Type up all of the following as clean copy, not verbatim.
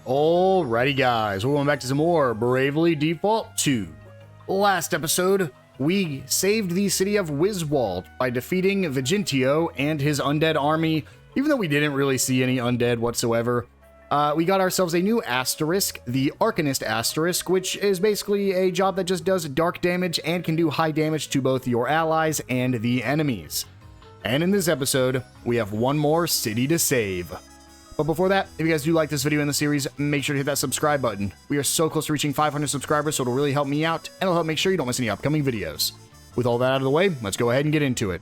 Alrighty guys, we're going back to some more Bravely Default 2. Last episode, we saved the city of Wiswald by defeating Vigentio and his undead army. Even though we didn't really see any undead whatsoever, we got ourselves a new asterisk, the Arcanist Asterisk, which is basically a job that just does dark damage and can do high damage to both your allies and the enemies. And in this episode, we have one more city to save. But before that, if you guys do like this video in the series, make sure to hit that subscribe button. We are so close to reaching 500 subscribers, so it'll really help me out, and it'll help make sure you don't miss any upcoming videos. With all that out of the way, let's go ahead and get into it.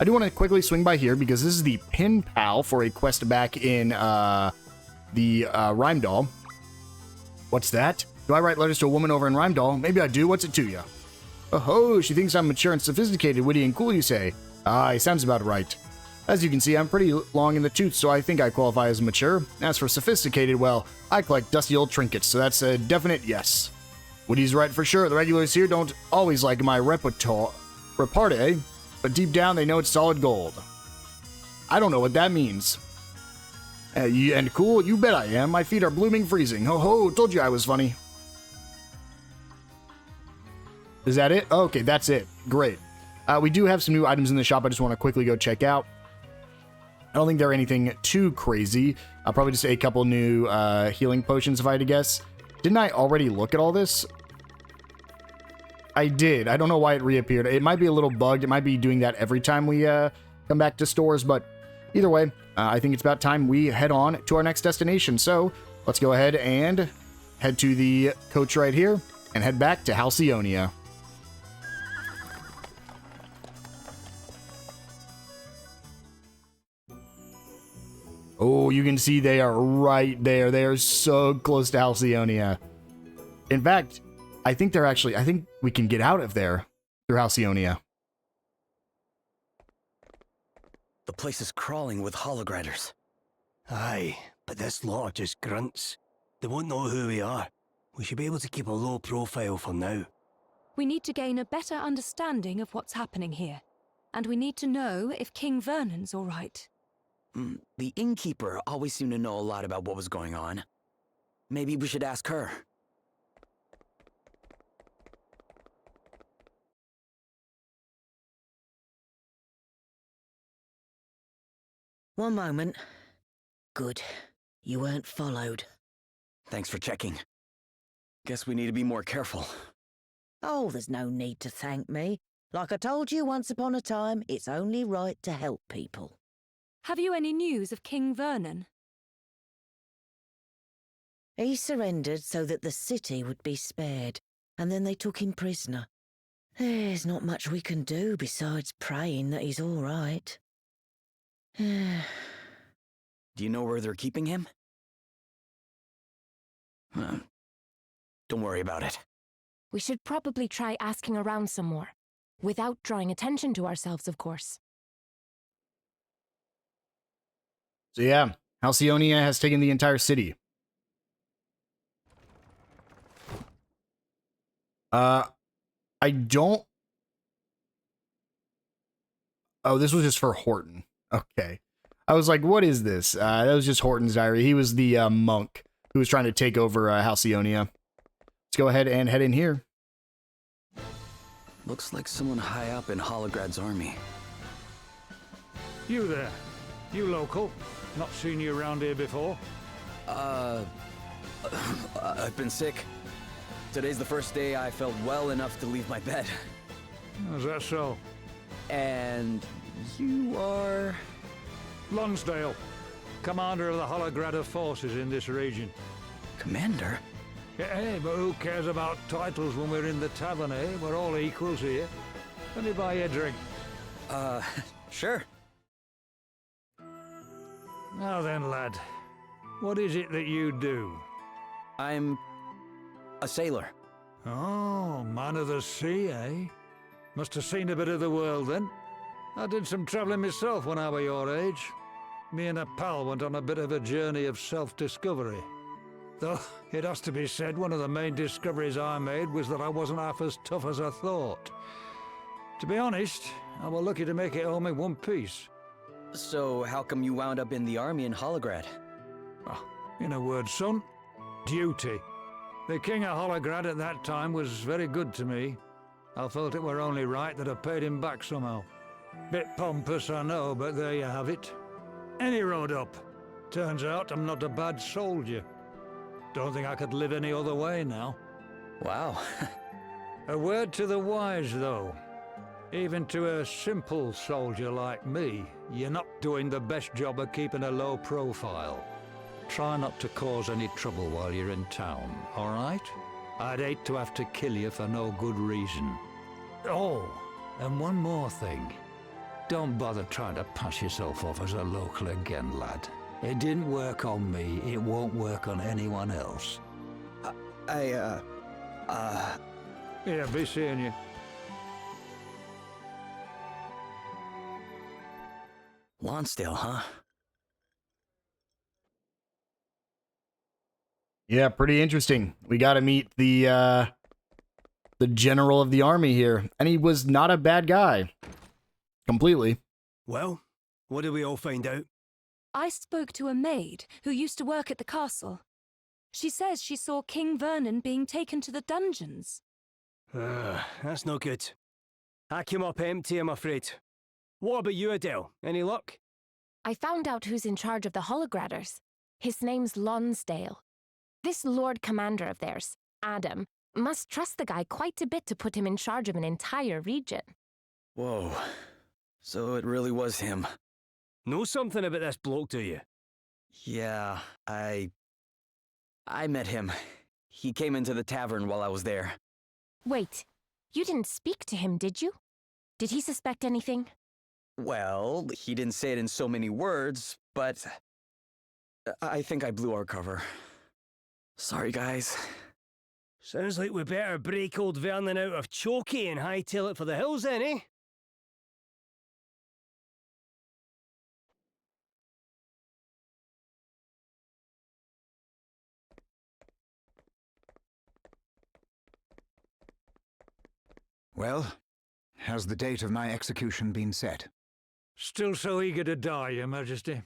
I do want to quickly swing by here because this is the pin pal for a quest back in the Rheimdall. What's that? Do I write letters to a woman over in Rheimdall? Maybe I do. What's it to ya? Oh, she thinks I'm mature and sophisticated, witty and cool, you say? Aye, sounds about right. As you can see, I'm pretty long in the tooth, so I think I qualify as mature. As for sophisticated, well, I collect dusty old trinkets, so that's a definite yes. Woody's right for sure. The regulars here don't always like my repartee, but deep down they know it's solid gold. I don't know what that means. And cool? You bet I am. My feet are blooming freezing. Ho ho, told you I was funny. Is that it? Okay, that's it. Great. We do have some new items in the shop I just want to quickly go check out. I don't think they're anything too crazy. I'll probably just a couple new healing potions if I had to guess. Didn't I already look at all this? I did. I don't know why it reappeared. It might be a little bugged. It might be doing that every time we come back to stores, but either way, I think it's about time we head on to our next destination. So let's go ahead and head to the coach right here and head back to Halcyonia. Oh, you can see they are right there. They are so close to Halcyonia. In fact, I think we can get out of there through Halcyonia. The place is crawling with hologriders. Aye, but this lot are just grunts. They won't know who we are. We should be able to keep a low profile for now. We need to gain a better understanding of what's happening here. And we need to know if King Vernon's all right. The innkeeper always seemed to know a lot about what was going on. Maybe we should ask her. One moment. Good. You weren't followed. Thanks for checking. Guess we need to be more careful. Oh, there's no need to thank me. Like I told you once upon a time, it's only right to help people. Have you any news of King Vernon? He surrendered so that the city would be spared, and then they took him prisoner. There's not much we can do besides praying that he's all right. Do you know where they're keeping him? Don't worry about it. We should probably try asking around some more, without drawing attention to ourselves, of course. So yeah, Halcyonia has taken the entire city. I don't... Oh, this was just for Horton. Okay. I was like, what is this? That was just Horton's diary. He was the monk who was trying to take over Halcyonia. Let's go ahead and head in here. Looks like someone high up in Holograd's army. You there? You local? Not seen you around here before? I've been sick. Today's the first day I felt well enough to leave my bed. Is that so? And you are... Lonsdale, commander of the Holograd forces in this region. Commander? Yeah, hey, but who cares about titles when we're in the tavern, eh? We're all equals here. Let me buy you a drink. Sure. Now then, lad. What is it that you do? I'm... a sailor. Oh, man of the sea, eh? Must have seen a bit of the world, then. I did some travelling myself when I was your age. Me and a pal went on a bit of a journey of self-discovery. Though, it has to be said, one of the main discoveries I made was that I wasn't half as tough as I thought. To be honest, I was lucky to make it home in one piece. So, how come you wound up in the army in Holograd? Oh, in a word, son, Duty. The King of Holograd at that time was very good to me. I felt it were only right that I paid him back somehow. Bit pompous, I know, but there you have it. Any road up. Turns out I'm not a bad soldier. Don't think I could live any other way now. Wow. A word to the wise, though. Even to a simple soldier like me, you're not doing the best job of keeping a low profile. Try not to cause any trouble while you're in town, all right? I'd hate to have to kill you for no good reason. Oh, and one more thing. Don't bother trying to pass yourself off as a local again, lad. It didn't work on me, it won't work on anyone else. Yeah, be seeing you. Lonsdale, huh? Yeah, pretty interesting. We got to meet the general of the army here, and he was not a bad guy. Completely. Well, what did we all find out? I spoke to a maid who used to work at the castle. She says she saw King Vernon being taken to the dungeons. That's no good. I came up empty, I'm afraid. What about you, Adelle? Any luck? I found out who's in charge of the Holograders. His name's Lonsdale. This Lord Commander of theirs, Adam, must trust the guy quite a bit to put him in charge of an entire region. Whoa. So it really was him. Know something about this bloke, do you? Yeah, I met him. He came into the tavern while I was there. Wait, you didn't speak to him, did you? Did he suspect anything? Well, he didn't say it in so many words, but I think I blew our cover. Sorry, guys. Sounds like we better break old Vernon out of Chokey and hightail it for the hills then, eh? Well, has the date of my execution been set? Still so eager to die, Your Majesty.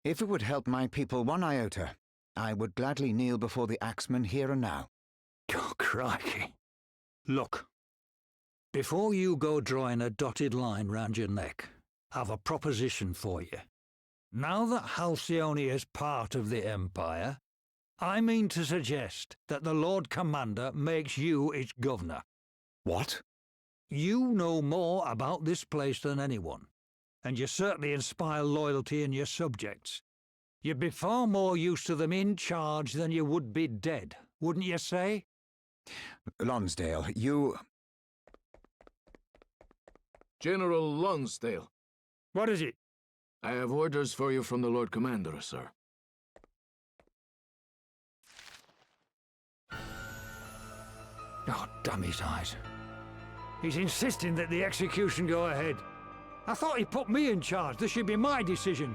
If it would help my people one iota, I would gladly kneel before the axeman here and now. Oh, crikey. Look, before you go drawing a dotted line round your neck, I've a proposition for you. Now that Halcyone is part of the Empire, I mean to suggest that the Lord Commander makes you its governor. What? You know more about this place than anyone, and you certainly inspire loyalty in your subjects. You'd be far more use to them in charge than you would be dead, wouldn't you say? Lonsdale, you... General Lonsdale. What is it? I have orders for you from the Lord Commander, sir. Oh, damn his eyes. He's insisting that the execution go ahead. I thought he put me in charge. This should be my decision.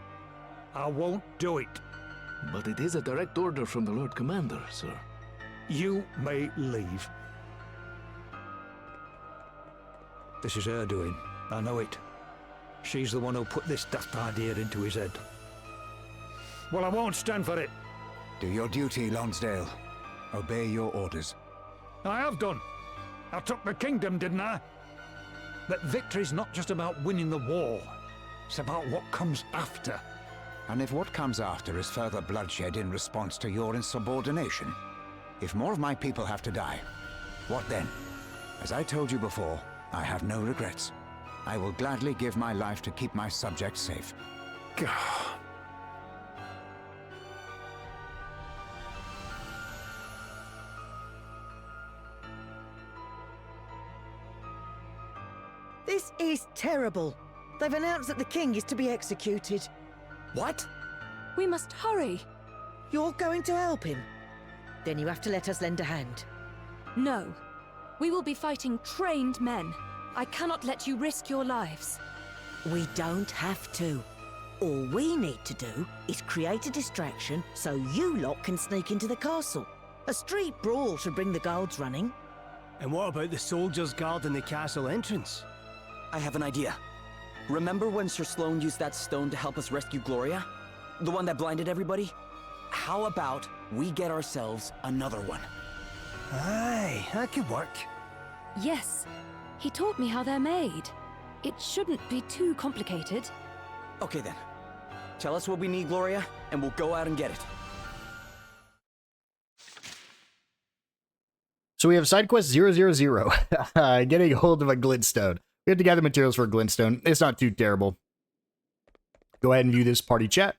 I won't do it. But it is a direct order from the Lord Commander, sir. You may leave. This is her doing. I know it. She's the one who put this daft idea into his head. Well, I won't stand for it. Do your duty, Lonsdale. Obey your orders. I have done. I took the kingdom, didn't I? But victory's not just about winning the war. It's about what comes after. And if what comes after is further bloodshed in response to your insubordination, if more of my people have to die, what then? As I told you before, I have no regrets. I will gladly give my life to keep my subjects safe. This is terrible. They've announced that the king is to be executed. What? We must hurry. You're going to help him? Then you have to let us lend a hand. No. We will be fighting trained men. I cannot let you risk your lives. We don't have to. All we need to do is create a distraction so you lot can sneak into the castle. A street brawl should bring the guards running. And what about the soldiers guarding the castle entrance? I have an idea. Remember when Sir Sloane used that stone to help us rescue Gloria? The one that blinded everybody? how about we get ourselves another one? Aye, that could work. Yes, he taught me how they're made. It shouldn't be too complicated. Okay then. Tell us what we need, Gloria, and we'll go out and get it. So we have side quest 000, getting hold of a glintstone. We have to gather materials for a glintstone. It's not too terrible. Go ahead and view this party chat.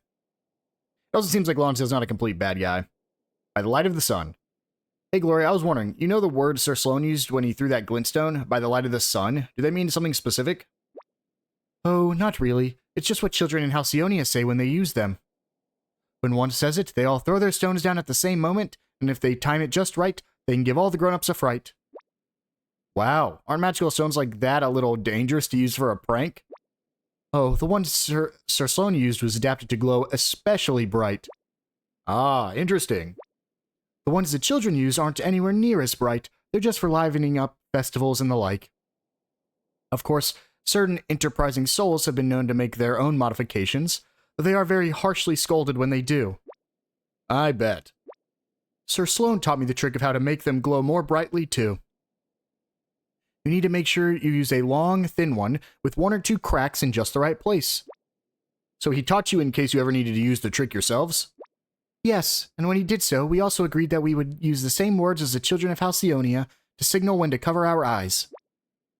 It also seems like Lonsdale's not a complete bad guy. By the light of the sun. Hey Gloria, I was wondering, you know the word Sir Sloan used when he threw that glintstone? By the light of the sun? Do they mean something specific? Oh, not really. It's just what children in Halcyonia say when they use them. When one says it, they all throw their stones down at the same moment, and if they time it just right, they can give all the grown-ups a fright. Wow, aren't magical stones like that a little dangerous to use for a prank? Oh, the one Sir Sloan used was adapted to glow especially bright. Ah, interesting. The ones the children use aren't anywhere near as bright. They're just for livening up festivals and the like. Of course, certain enterprising souls have been known to make their own modifications, but they are very harshly scolded when they do. I bet. Sir Sloan taught me the trick of how to make them glow more brightly, too. You need to make sure you use a long, thin one with 1 or 2 cracks in just the right place. So he taught you in case you ever needed to use the trick yourselves? Yes, and when he did so, we also agreed that we would use the same words as the children of Halcyonia to signal when to cover our eyes.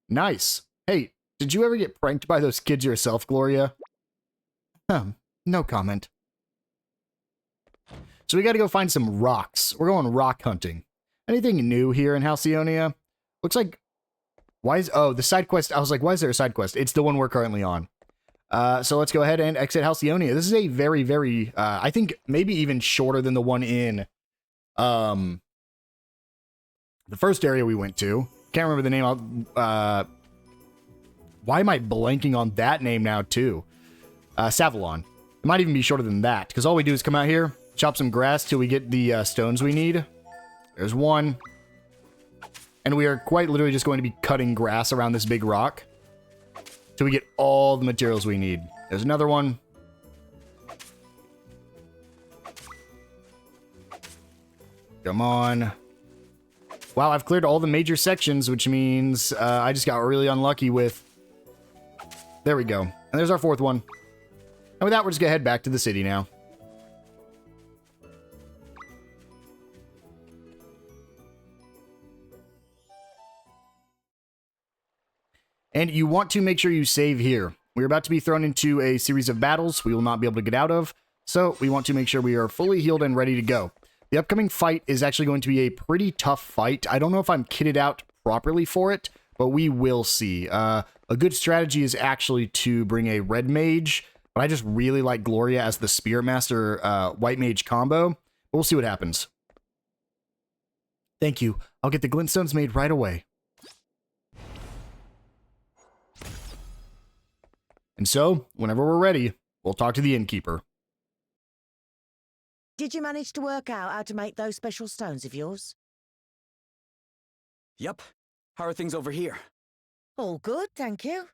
Nice. Hey, did you ever get pranked by those kids yourself, Gloria? No comment. So we gotta go find some rocks. We're going rock hunting. Anything new here in Halcyonia? Looks like... the side quest. I was like, why is there a side quest? It's the one we're currently on. So let's go ahead and exit Halcyonia. This is a very, very, I think maybe even shorter than the one in, the first area we went to. Can't remember the name. Why am I blanking on that name now, too? Savalon. It might even be shorter than that, because all we do is come out here, chop some grass till we get the stones we need. There's one. And we are quite literally just going to be cutting grass around this big rock till we get all the materials we need. There's another one. Come on. Wow, I've cleared all the major sections, which means I just got really unlucky with... There we go. And there's our 4th one. And with that, we're just going to head back to the city now. And you want to make sure you save here. We're about to be thrown into a series of battles we will not be able to get out of, so we want to make sure we are fully healed and ready to go. The upcoming fight is actually going to be a pretty tough fight. I don't know if I'm kitted out properly for it, but we will see. A good strategy is actually to bring a red mage, but I just really like Gloria as the Spear Master white mage combo. But we'll see what happens. Thank you. I'll get the glintstones made right away. And so, whenever we're ready, we'll talk to the innkeeper. Did you manage to work out how to make those special stones of yours? Yep. How are things over here? All good, thank you.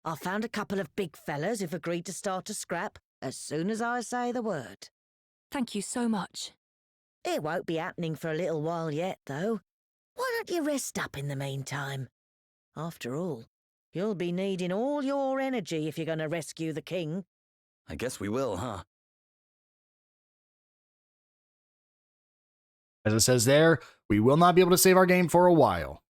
I found a couple of big fellas who've agreed to start a scrap as soon as I say the word. Thank you so much. It won't be happening for a little while yet, though. Why don't you rest up in the meantime? After all, you'll be needing all your energy if you're going to rescue the king. I guess we will, huh? As it says there, we will not be able to save our game for a while.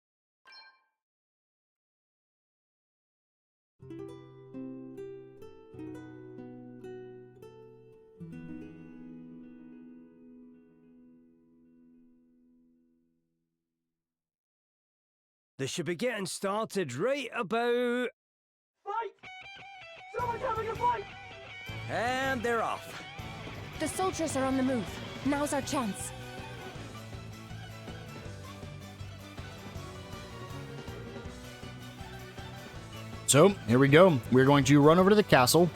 They should be getting started right about... Fight! Someone's having a fight! And they're off. The soldiers are on the move. Now's our chance. So, here we go. We're going to run over to the castle.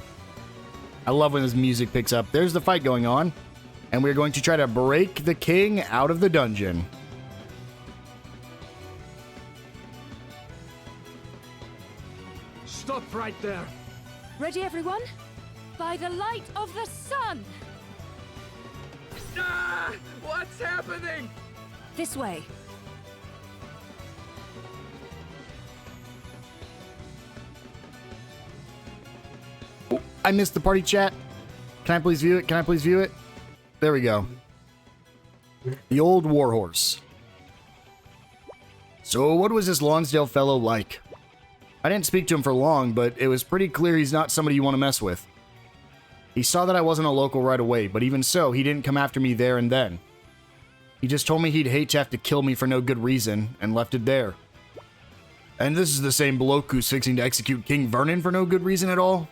I love when this music picks up. There's the fight going on. And we're going to try to break the king out of the dungeon. Stop right there. Ready, everyone? By the light of the sun! Ah! What's happening? This way. I missed the party chat. Can I please view it? Can I please view it? There we go. The old warhorse. So what was this Lonsdale fellow like? I didn't speak to him for long, but it was pretty clear he's not somebody you want to mess with. He saw that I wasn't a local right away, but even so, he didn't come after me there and then. He just told me he'd hate to have to kill me for no good reason, and left it there. And this is the same bloke who's fixing to execute King Vernon for no good reason at all?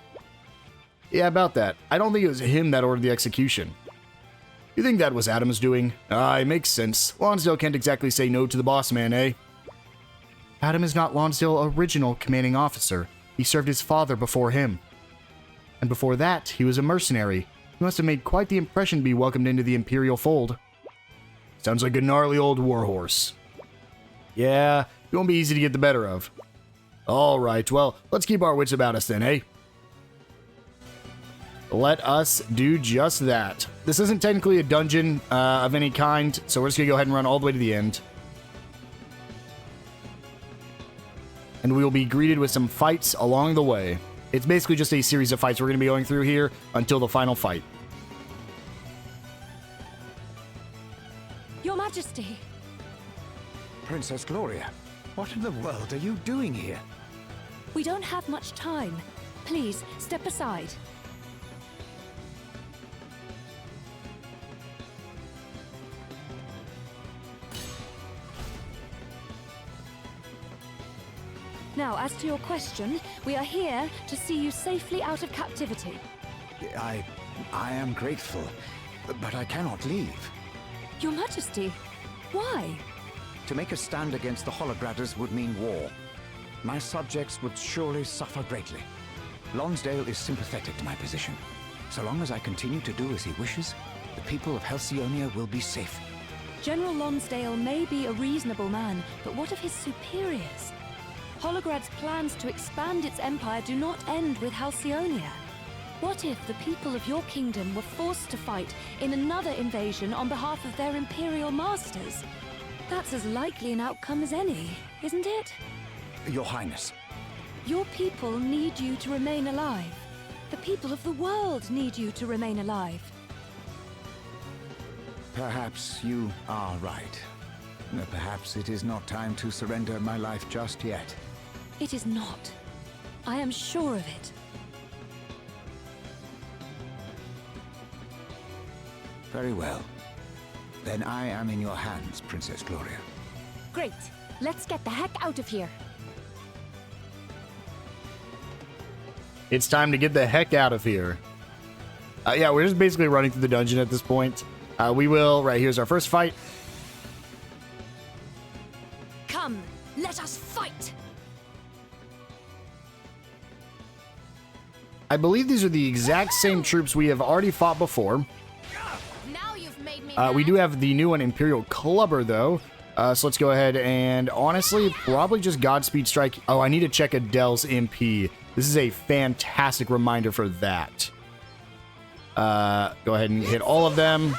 Yeah, about that. I don't think it was him that ordered the execution. You think that was Adam's doing? It makes sense. Lonsdale can't exactly say no to the boss man, eh? Adam is not Lonsdale's original commanding officer. He served his father before him. And before that, he was a mercenary. He must have made quite the impression to be welcomed into the Imperial fold. Sounds like a gnarly old warhorse. Yeah, he won't be easy to get the better of. Alright, well, let's keep our wits about us then, eh? Let us do just that. This isn't technically a dungeon of any kind, so we're just going to go ahead and run all the way to the end. And we will be greeted with some fights along the way. It's basically just a series of fights we're going to be going through here until the final fight. Your Majesty. Princess Gloria, what in the world are you doing here? We don't have much time. Please, step aside. Now, as to your question, we are here to see you safely out of captivity. I am grateful, but I cannot leave. Your Majesty, why? To make a stand against the Holograders would mean war. My subjects would surely suffer greatly. Lonsdale is sympathetic to my position. So long as I continue to do as he wishes, the people of Halcyonia will be safe. General Lonsdale may be a reasonable man, but what of his superiors? Holograd's plans to expand its empire do not end with Halcyonia. What if the people of your kingdom were forced to fight in another invasion on behalf of their imperial masters? That's as likely an outcome as any, isn't it? Your Highness. Your people need you to remain alive. The people of the world need you to remain alive. Perhaps you are right. Perhaps it is not time to surrender my life just yet. It is not. I am sure of it. Very well. Then I am in your hands, Princess Gloria. Great. Let's get the heck out of here. It's time to get the heck out of here. Yeah, we're just basically running through the dungeon at this point. Right, here's our first fight. Come, let us fight! I believe these are the exact same troops we have already fought before. Now you've made me We do have the new one, Imperial Clubber, though. So let's go ahead and, honestly, probably just Godspeed Strike. Oh, I need to check Adelle's MP. This is a fantastic reminder for that. Go ahead and hit all of them.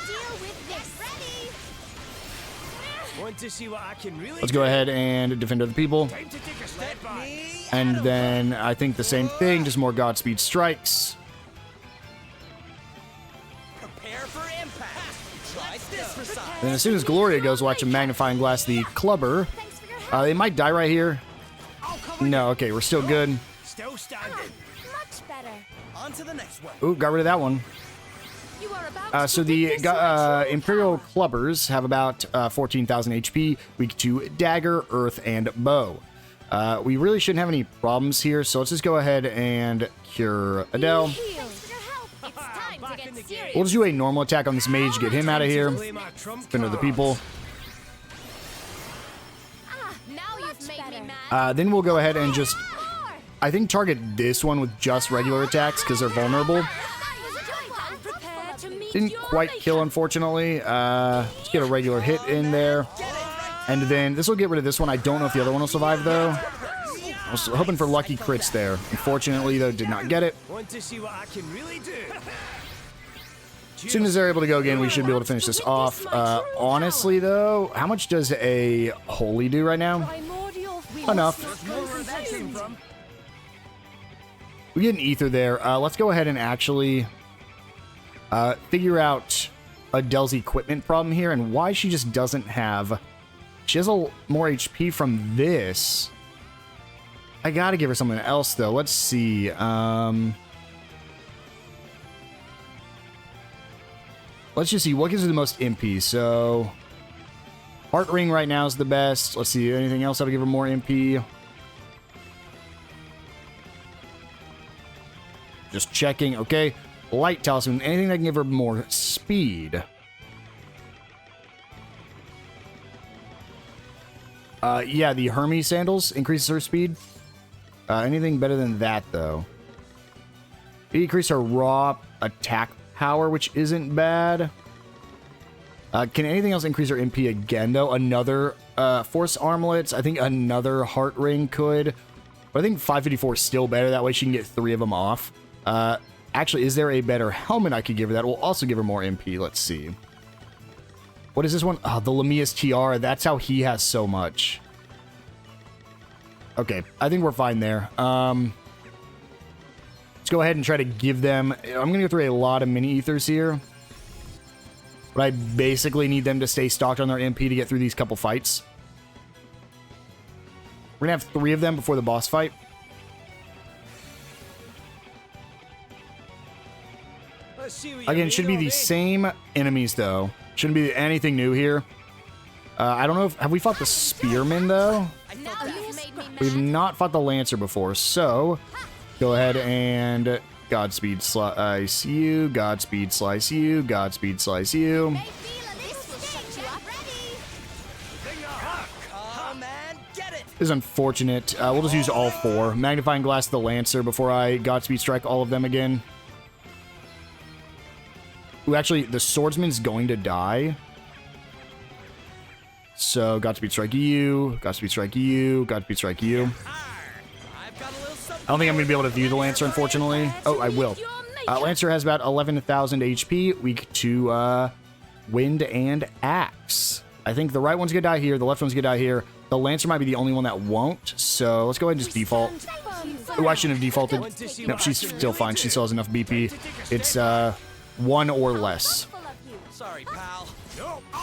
Want to see what I can really Let's go ahead and defend other people. Time to take a step back. And then I think the same thing, just more Godspeed Strikes. Prepare for impact. Try this for size. Then as soon as Gloria goes, watch a magnifying glass the Clubber. They might die right here. No, okay, we're still good. Still standing. much better. On to the next one. Ooh, got rid of that one. You are about So the Imperial Clubbers have about 14,000 HP, weak to Dagger, Earth, and Bow. We really shouldn't have any problems here, so let's just go ahead and cure Adelle. Thanks for your help. It's time to get serious. We'll just do a normal attack on this mage, get him out of here. Defend other people. Now you've made me mad. Then we'll go ahead and just, I think, target this one with just regular attacks because they're vulnerable. Didn't quite kill, unfortunately. Let's get a regular hit in there. And then this will get rid of this one. I don't know if the other one will survive, though. I was hoping for lucky crits there. Unfortunately, though, did not get it. Want to see what I can really do? As soon as they're able to go again, we should be able to finish this off. Honestly, though, how much does a holy do right now? Enough. We get an ether there. Let's go ahead and actually figure out Adelle's equipment problem here and why she just doesn't have... She has a more HP from this. I gotta give her something else, though. Let's see. Let's just see. What gives her the most MP? So... Heart Ring right now is the best. Let's see. Anything else that'll give her more MP? Just checking. Okay. Light Talisman. Anything that can give her more speed. Yeah, the Hermes Sandals increases her speed. Anything better than that, though? It increases her raw attack power, which isn't bad. Can anything else increase her MP again, though? Another Force Armlets. I think another Heart Ring could. But I think 554 is still better. That way she can get 3 of them off. Actually, is there a better helmet I could give her that will also give her more MP? Let's see. What is this one? Oh, the Lamia's Tiara. That's how he has so much. Okay, I think we're fine there. Let's go ahead and try to give them... I'm going to go through a lot of mini ethers here. But I basically need them to stay stocked on their MP to get through these couple fights. We're going to have 3 of them before the boss fight. Again, should be the same enemies, though. Shouldn't be anything new here. I don't know if... Have we fought the Spearman, though? We've not fought the Lancer before, so... Go ahead and... Godspeed slice you, Godspeed slice you, Godspeed slice you. This is unfortunate. We'll just use all 4. Magnifying Glass the Lancer before I Godspeed strike all of them again. Ooh, actually, the Swordsman's going to die. So, Godspeed strike you, Godspeed strike you, Godspeed strike you. I don't think I'm going to be able to view the Lancer, unfortunately. Oh, I will. Lancer has about 11,000 HP. Weak to Wind and Axe. I think the right one's going to die here. The left one's going to die here. The Lancer might be the only one that won't. So let's go ahead and just default. Oh, I shouldn't have defaulted. No, she's still fine. She still has enough BP. It's 1 or less. Sorry, pal.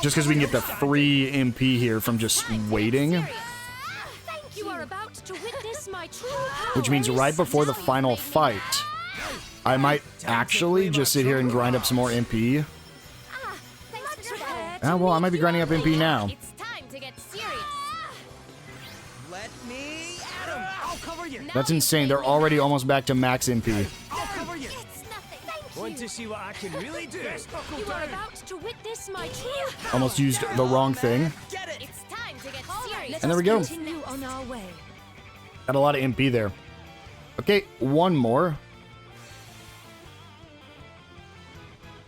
Just because we can get the free MP here from just waiting. Which means right before the final fight, I might actually just sit here and grind up some more MP. Ah, well, I might be grinding up MP now. It's time to get serious. Let me at him. I'll cover you. That's insane. They're already almost back to max MP. I'll cover you. It's nothing. Thank Want to see what I can really do? you. You are about to witness my true power. Almost used the wrong thing. Get it. It's time to get serious. And there we go. Continue on our way. Got a lot of MP there. Okay, one more.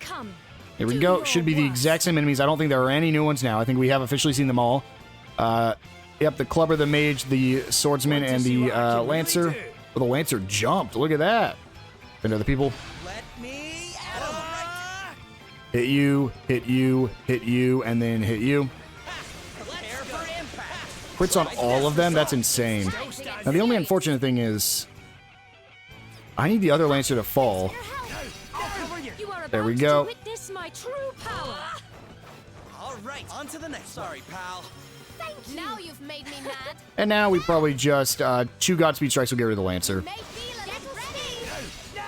Come. Here we go. Should be the exact same enemies. I don't think there are any new ones now. I think we have officially seen them all. Yep, the Clubber, the Mage, the Swordsman, and the Lancer. Well, the Lancer jumped. Look at that. And other people. Let me at him. Hit you, hit you, hit you, and then hit you. Crits on all of them? That's insane. Now, the only unfortunate thing is... I need the other Lancer to fall. There we go. Witness my true power. All right, on to the next. Sorry, pal. Thank you. Now you've made me mad. And now we probably just... 2 Godspeed strikes will get rid of the Lancer. Get ready. No.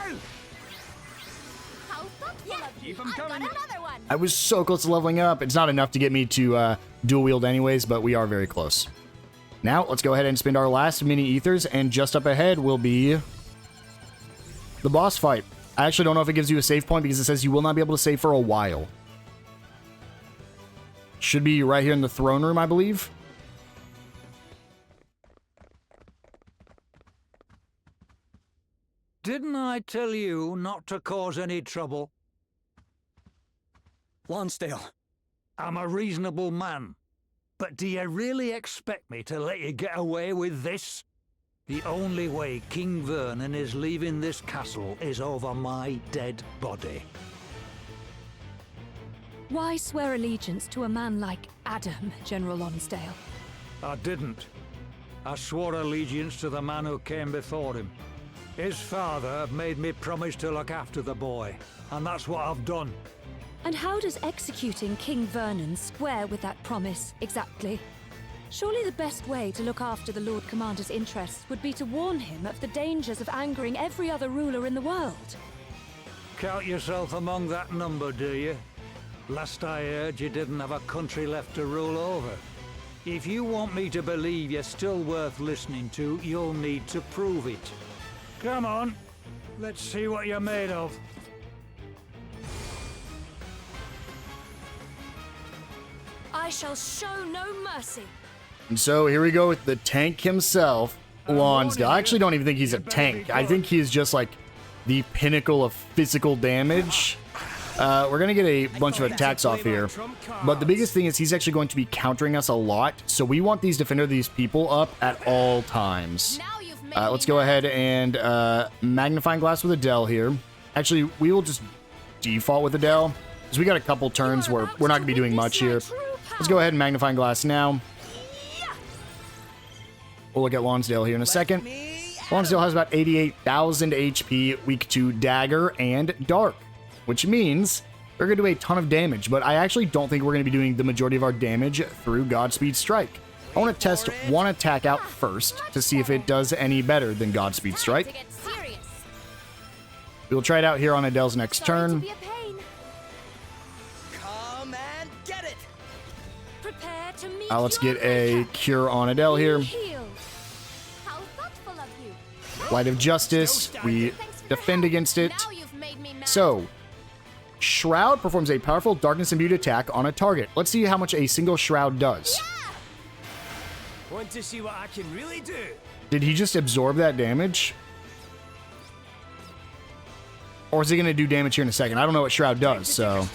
How thoughtful of you. I've got another one. I was so close to leveling up. It's not enough to get me to dual wield anyways, but we are very close. Now, let's go ahead and spend our last mini ethers, and just up ahead will be the boss fight. I actually don't know if it gives you a save point because it says you will not be able to save for a while. Should be right here in the throne room, I believe. Didn't I tell you not to cause any trouble? Lonsdale. I'm a reasonable man. But do you really expect me to let you get away with this? The only way King Vernon is leaving this castle is over my dead body. Why swear allegiance to a man like Adam, General Lonsdale? I didn't. I swore allegiance to the man who came before him. His father made me promise to look after the boy, and that's what I've done. And how does executing King Vernon square with that promise, exactly? Surely the best way to look after the Lord Commander's interests would be to warn him of the dangers of angering every other ruler in the world. Count yourself among that number, do you? Last I heard, you didn't have a country left to rule over. If you want me to believe you're still worth listening to, you'll need to prove it. Come on, let's see what you're made of. I shall show no mercy. And so here we go with the tank himself, Lonsdale. I actually don't even think he's a tank. I think he's just like the pinnacle of physical damage. We're going to get a bunch of attacks off here. But the biggest thing is he's actually going to be countering us a lot. So we want these defender these people up at all times. Let's go ahead and magnifying glass with Adelle here. Actually, we will just default with Adelle, because we got a couple turns where we're not going to be doing much here. Let's go ahead and magnifying glass now. We'll look at Lonsdale here in a second. Lonsdale has about 88,000 HP, weak to dagger and dark, which means we're going to do a ton of damage, but I actually don't think we're going to be doing the majority of our damage through Godspeed Strike. I want to test one attack out first to see if it does any better than Godspeed Strike. We'll try it out here on Adelle's next turn. Let's get a cure on Adelle here. Light of Justice. We defend against it. So, Shroud performs a powerful darkness imbued attack on a target. Let's see how much a single Shroud does. Want to see what I can really do? Did he just absorb that damage? Or is he going to do damage here in a second? I don't know what Shroud does, so...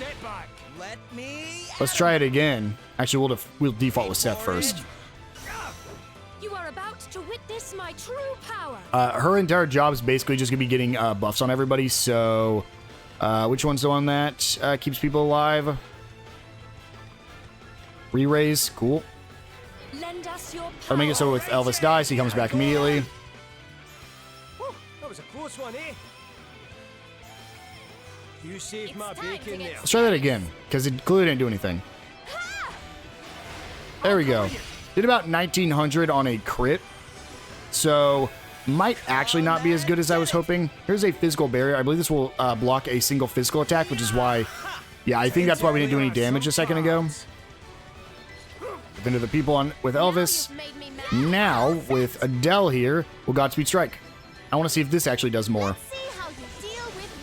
Let's try it again. Actually, we'll default with Seth first. You are about to witness my true power. Her entire job is basically just going to be getting buffs on everybody, so... which one's the one that keeps people alive? Re-raise, cool. Lend us your power. I'll make it so with Elvis dies, he comes back immediately. Whew, that was a close one, eh? You saved my bacon there. Let's try that again, because it clearly didn't do anything. There we go. Did about 1900 on a crit. So, might actually not be as good as I was hoping. Here's a physical barrier. I believe this will block a single physical attack, which is why... Yeah, I think that's why we didn't do any damage a second ago. Into the people on with Elvis. Now, with Adelle here, we'll Godspeed Strike. I want to see if this actually does more.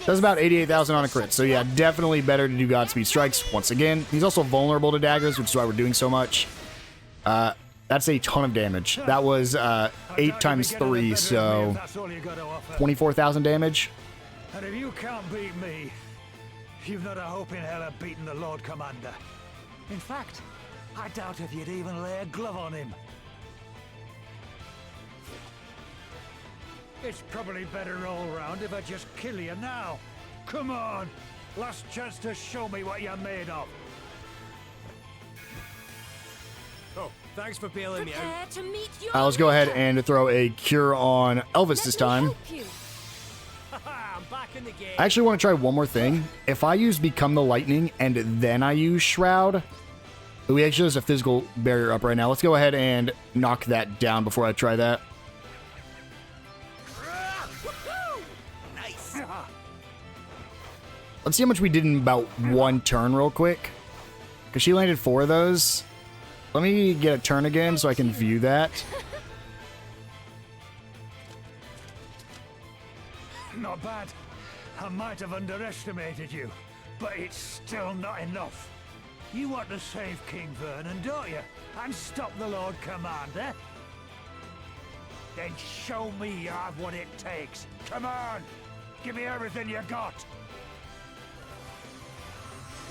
Does about 88,000 on a crit. So yeah, definitely better to do Godspeed Strikes once again. He's also vulnerable to daggers, which is why we're doing so much. That's a ton of damage. That was 8 times 3, so 24,000 damage. And if you can't beat me, you've not a hope in hell of beating the Lord Commander. In fact, I doubt if you'd even lay a glove on him. It's probably better all round if I just kill you now. Come on, last chance to show me what you're made of. Oh, thanks for bailing me out. Let's go ahead and throw a cure on Elvis this time. I'm back in the game. I actually want to try one more thing. If I use Become the Lightning and then I use Shroud, we actually have a physical barrier up right now. Let's go ahead and knock that down before I try that. Nice. Let's see how much we did in about one turn real quick. Because she landed 4 of those. Let me get a turn again so I can view that. Not bad. I might have underestimated you, but it's still not enough. You want to save King Vernon, don't you? And stop the Lord Commander? Then show me you have what it takes. Come on! Give me everything you got!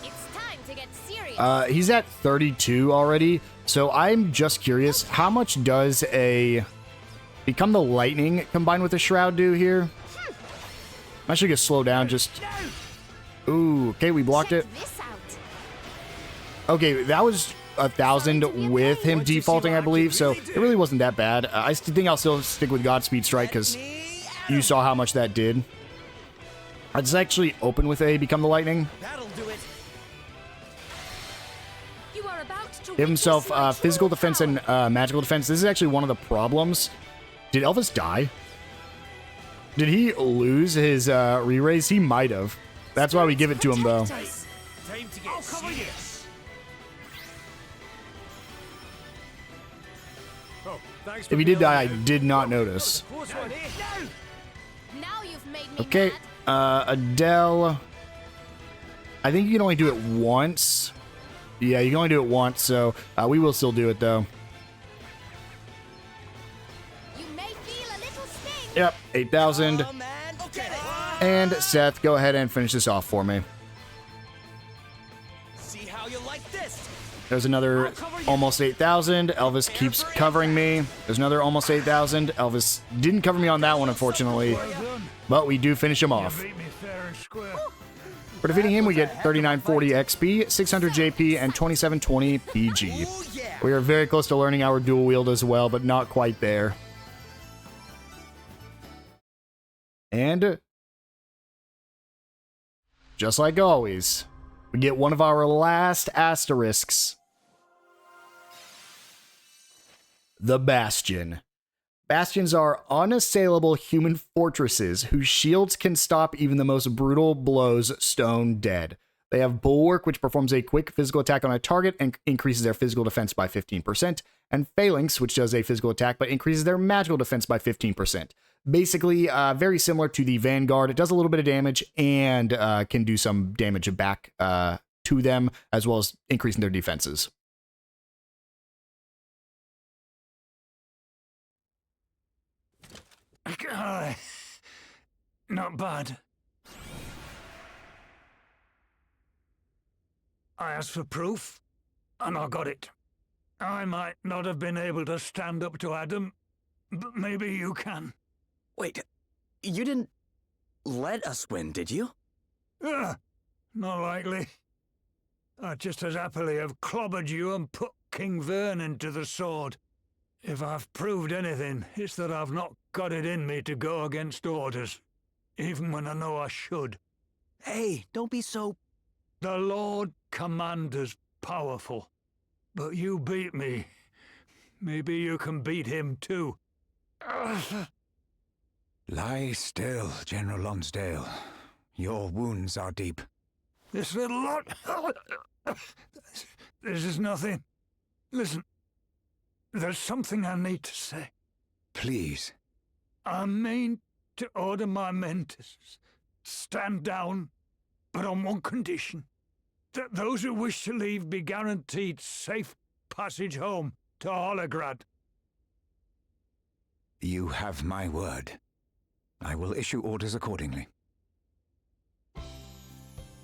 It's time to get serious. He's at 32 already, so I'm just curious, how much does a Become the Lightning combined with a Shroud do here? I'm actually gonna slow down just... Ooh, okay, we blocked it. Okay, that was 1,000 with him defaulting, I believe, so it really wasn't that bad. I think I'll still stick with Godspeed Strike because you saw how much that did. Let's actually open with a Become the Lightning. That'll do it. You are about to Give himself physical defense and magical defense. This is actually one of the problems. Did Elvis die? Did he lose his re-raise? He might have. That's why we give it to him, though. Time to get serious. Oh, thanks If he did die, I did not notice. Close one, eh? Now you've made me Okay, mad. Adelle. I think you can only do it once. Yeah, you can only do it once, so we will still do it, though. You may feel a little sting. Yep, 8,000. Oh, man. Okay. And Seth, go ahead and finish this off for me. See how you like this. There's another almost 8,000. Elvis keeps covering me. There's another almost 8,000. Elvis didn't cover me on that one, unfortunately. But we do finish him off. Beat me fair and square. For defeating him, we get 3940 XP, 600 JP, and 2720 PG. Oh, yeah. We are very close to learning our dual wield as well, but not quite there. And just like always, we get one of our last asterisks. The Bastion. Bastions are unassailable human fortresses whose shields can stop even the most brutal blows stone dead. They have Bulwark, which performs a quick physical attack on a target and increases their physical defense by 15%, and Phalanx, which does a physical attack but increases their magical defense by 15%. Basically, very similar to the Vanguard. It does a little bit of damage and can do some damage back to them, as well as increasing their defenses. Not bad. I asked for proof, and I got it. I might not have been able to stand up to Adam, but maybe you can. Wait, you didn't let us win, did you? Not likely. I'd just as happily have clobbered you and put King Vernon to the sword. If I've proved anything, it's that I've not got it in me to go against orders, even when I know I should. Hey, don't be so... The Lord Commander's powerful, but you beat me. Maybe you can beat him too. Lie still, General Lonsdale. Your wounds are deep. This little lot... This is nothing. Listen, there's something I need to say. Please. I mean to order my men to stand down, but on one condition. That those who wish to leave be guaranteed safe passage home to Holograd. You have my word. I will issue orders accordingly.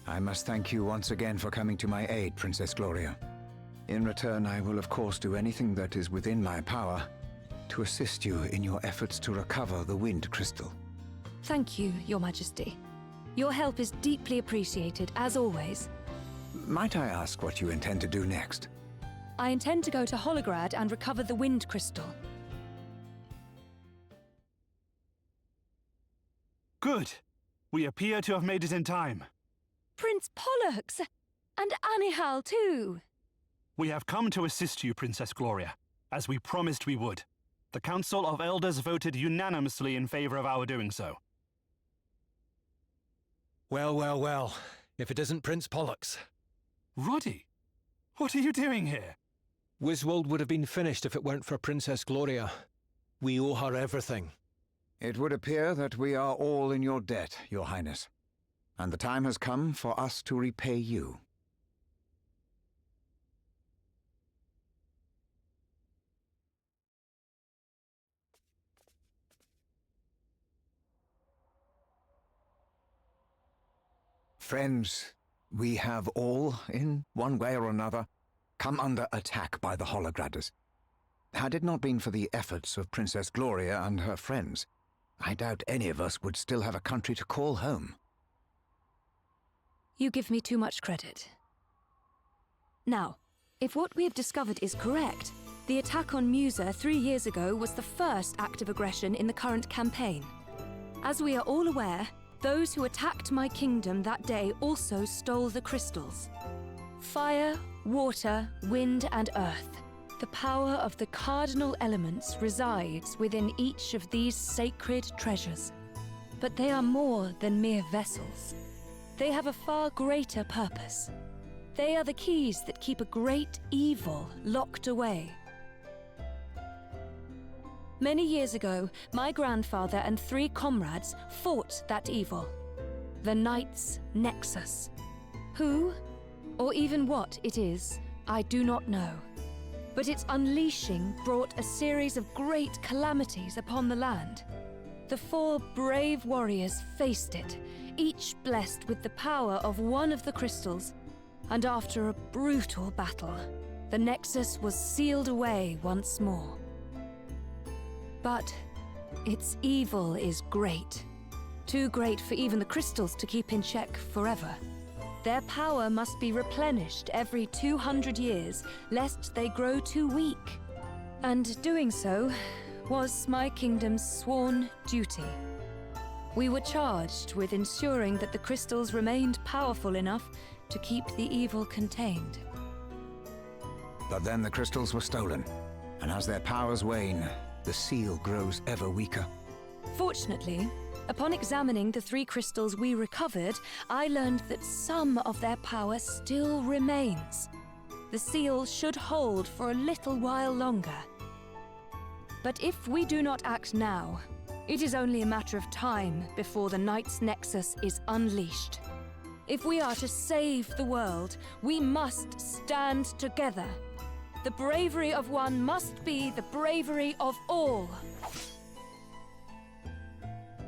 I must thank you once again for coming to my aid, Princess Gloria. In return, I will of course do anything that is within my power to assist you in your efforts to recover the Wind Crystal. Thank you, Your Majesty. Your help is deeply appreciated, as always. Might I ask what you intend to do next? I intend to go to Holograd and recover the Wind Crystal. Good. We appear to have made it in time. Prince Pollux! And Anihal, too! We have come to assist you, Princess Gloria, as we promised we would. The Council of Elders voted unanimously in favor of our doing so. Well, well, well. If it isn't Prince Pollux. Roddy, what are you doing here? Wiswold would have been finished if it weren't for Princess Gloria. We owe her everything. It would appear that we are all in your debt, Your Highness. And the time has come for us to repay you. Friends, we have all, in one way or another, come under attack by the Holograders. Had it not been for the efforts of Princess Gloria and her friends, I doubt any of us would still have a country to call home. You give me too much credit. Now, if what we have discovered is correct, the attack on Musa 3 years ago was the first act of aggression in the current campaign. As we are all aware, those who attacked my kingdom that day also stole the crystals. Fire, water, wind, and earth. The power of the cardinal elements resides within each of these sacred treasures. But they are more than mere vessels. They have a far greater purpose. They are the keys that keep a great evil locked away. Many years ago, my grandfather and 3 comrades fought that evil. The Knight's Nexus. Who, or even what it is, I do not know. But its unleashing brought a series of great calamities upon the land. The 4 brave warriors faced it, each blessed with the power of one of the crystals, and after a brutal battle, the Nexus was sealed away once more. But its evil is great. Too great for even the crystals to keep in check forever. Their power must be replenished every 200 years, lest they grow too weak. And doing so was my kingdom's sworn duty. We were charged with ensuring that the crystals remained powerful enough to keep the evil contained. But then the crystals were stolen, and as their powers wane, the seal grows ever weaker. Fortunately, upon examining the 3 crystals we recovered, I learned that some of their power still remains. The seal should hold for a little while longer. But if we do not act now, it is only a matter of time before the Knight's Nexus is unleashed. If we are to save the world, we must stand together. The bravery of one must be the bravery of all.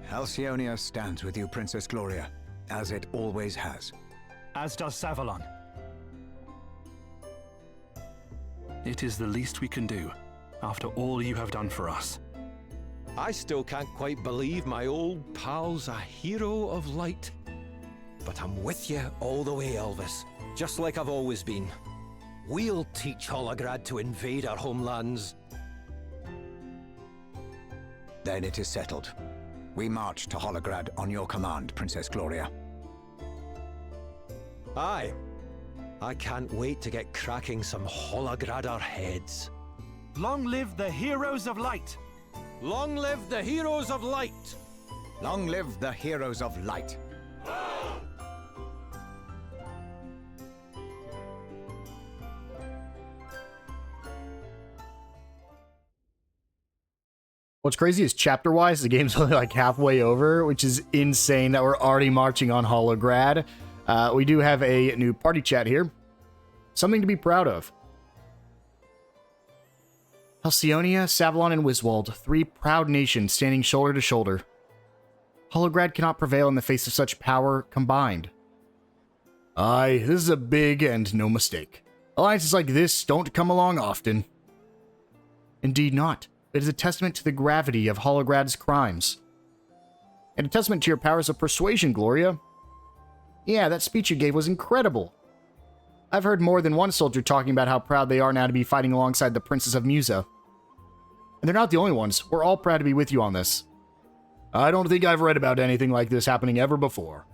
Halcyonia stands with you, Princess Gloria, as it always has. As does Savalon. It is the least we can do, after all you have done for us. I still can't quite believe my old pal's a hero of light. But I'm with you all the way, Elvis, just like I've always been. We'll teach Holograd to invade our homelands. Then it is settled. We march to Holograd on your command, Princess Gloria. Aye. I can't wait to get cracking some Hologradar heads. Long live the heroes of light! Long live the heroes of light! Long live the heroes of light! What's crazy is chapter-wise, the game's only like halfway over, which is insane that we're already marching on Holograd. We do have a new party chat here. Something to be proud of. Halcyonia, Savalon, and Wiswald, 3 proud nations standing shoulder to shoulder. Holograd cannot prevail in the face of such power combined. Aye, this is a big and no mistake. Alliances like this don't come along often. Indeed not. It is a testament to the gravity of Holograd's crimes. And a testament to your powers of persuasion, Gloria. Yeah, that speech you gave was incredible. I've heard more than one soldier talking about how proud they are now to be fighting alongside the Princess of Musa. And they're not the only ones. We're all proud to be with you on this. I don't think I've read about anything like this happening ever before.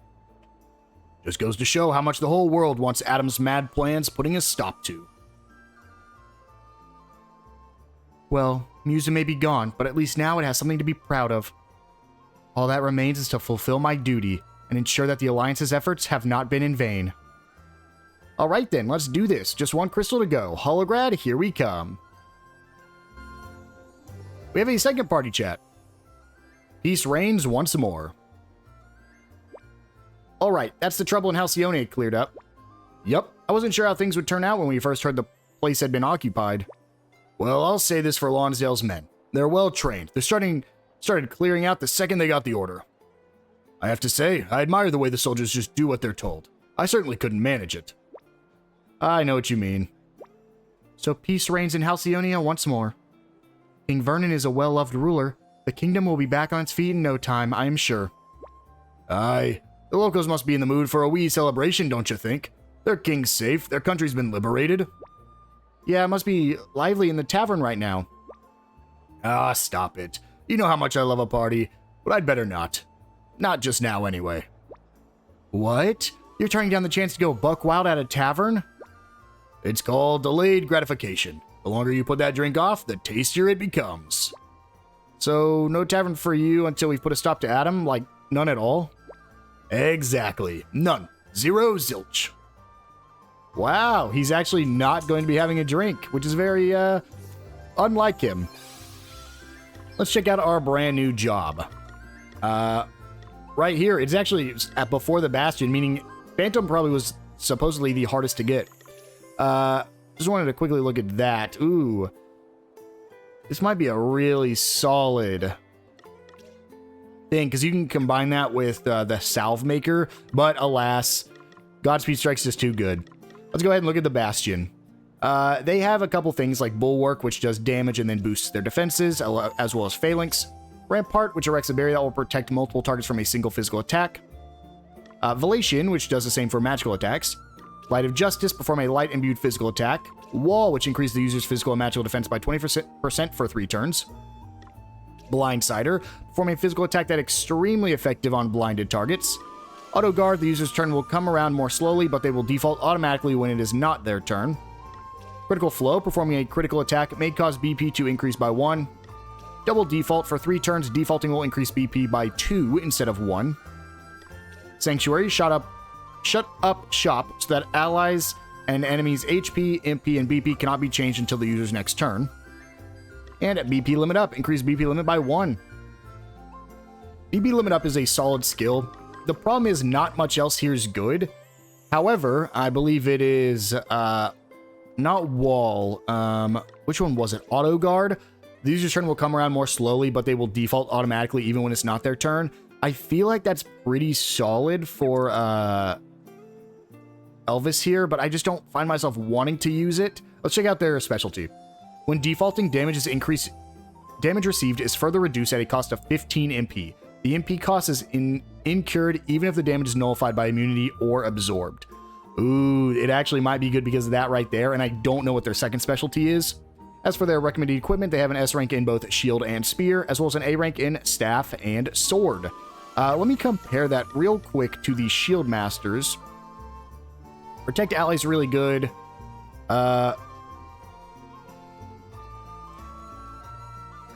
Just goes to show how much the whole world wants Adam's mad plans putting a stop to. Well, Musa may be gone, but at least now it has something to be proud of. All that remains is to fulfill my duty and ensure that the Alliance's efforts have not been in vain. Alright then, let's do this. Just 1 crystal to go. Holograd, here we come. We have a second party chat. Peace reigns once more. Alright, that's the trouble in Halcyonia cleared up. Yup, I wasn't sure how things would turn out when we first heard the place had been occupied. Well, I'll say this for Lonsdale's men. They're well trained. They started clearing out the second they got the order. I have to say, I admire the way the soldiers just do what they're told. I certainly couldn't manage it. I know what you mean. So peace reigns in Halcyonia once more. King Vernon is a well-loved ruler. The kingdom will be back on its feet in no time, I am sure. Aye, the locals must be in the mood for a wee celebration, don't you think? Their king's safe. Their country's been liberated. Yeah, it must be lively in the tavern right now. Ah, stop it. You know how much I love a party, but I'd better not. Not just now, anyway. What? You're turning down the chance to go buck wild at a tavern? It's called delayed gratification. The longer you put that drink off, the tastier it becomes. So, no tavern for you until we've put a stop to Adam? Like, none at all? Exactly. None. Zero zilch. Wow, he's actually not going to be having a drink, which is very, unlike him. Let's check out our brand new job. Right here, it's actually at before the Bastion, meaning Phantom probably was supposedly the hardest to get. Just wanted to quickly look at that. Ooh. This might be a really solid thing, because you can combine that with the Salve Maker, but alas, Godspeed Strike's just too good. Let's go ahead and look at the Bastion. They have a couple things like Bulwark, which does damage and then boosts their defenses, as well as Phalanx. Rampart, which erects a barrier that will protect multiple targets from a single physical attack. Velation, which does the same for magical attacks. Light of Justice, perform a light imbued physical attack. Wall, which increases the user's physical and magical defense by 20% for 3 turns. Blindsider, perform a physical attack that is extremely effective on blinded targets. Auto Guard, the user's turn will come around more slowly, but they will default automatically when it is not their turn. Critical Flow, performing a critical attack may cause BP to increase by 1. Double Default, for 3 turns, defaulting will increase BP by 2 instead of 1. Sanctuary, Shut Up Shop, so that allies and enemies' HP, MP, and BP cannot be changed until the user's next turn. And BP Limit Up, increase BP limit by 1. BP Limit Up is a solid skill. The problem is not much else here is good. However, I believe it is, not Wall. Which one was it? Auto Guard. The user's turn will come around more slowly, but they will default automatically even when it's not their turn. I feel like that's pretty solid for Elvis here, but I just don't find myself wanting to use it. Let's check out their specialty. When defaulting, damage received is further reduced at a cost of 15 MP. The MP cost is incurred even if the damage is nullified by immunity or absorbed. Ooh, it actually might be good because of that right there, and I don't know what their second specialty is. As for their recommended equipment, they have an S rank in both shield and spear, as well as an A rank in staff and sword. Let me compare that real quick to the shield masters. Protect allies really good.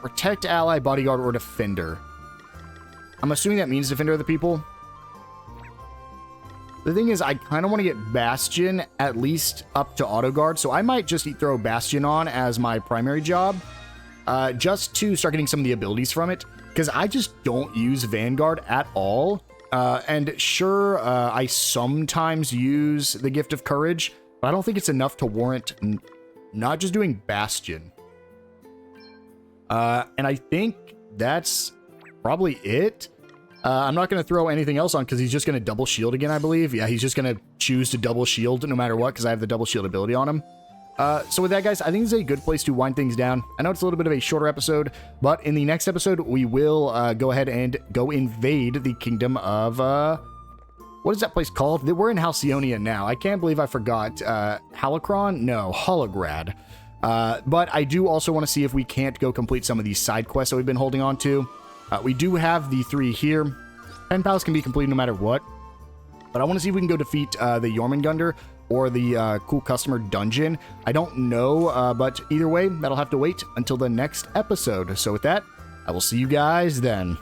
Protect ally, bodyguard, or defender. I'm assuming that means defender of the people. The thing is, I kind of want to get Bastion at least up to auto guard, so I might just throw Bastion on as my primary job, just to start getting some of the abilities from it, because I just don't use Vanguard at all. And sure, I sometimes use the Gift of Courage, but I don't think it's enough to warrant not just doing Bastion. And I think that's probably it. I'm not going to throw anything else on because he's just going to double shield again, I believe. Yeah, he's just going to choose to double shield no matter what because I have the double shield ability on him. So with that, guys, I think this is a good place to wind things down. I know it's a little bit of a shorter episode, but in the next episode, we will go ahead and go invade the kingdom of... what is that place called? We're in Halcyonia now. I can't believe I forgot. Halacron? No, Holograd. But I do also want to see if we can't go complete some of these side quests that we've been holding on to. We do have the 3 here. Pen pals can be completed no matter what. But I want to see if we can go defeat the Jormungandr or the Cool Customer Dungeon. I don't know, but either way, that'll have to wait until the next episode. So with that, I will see you guys then.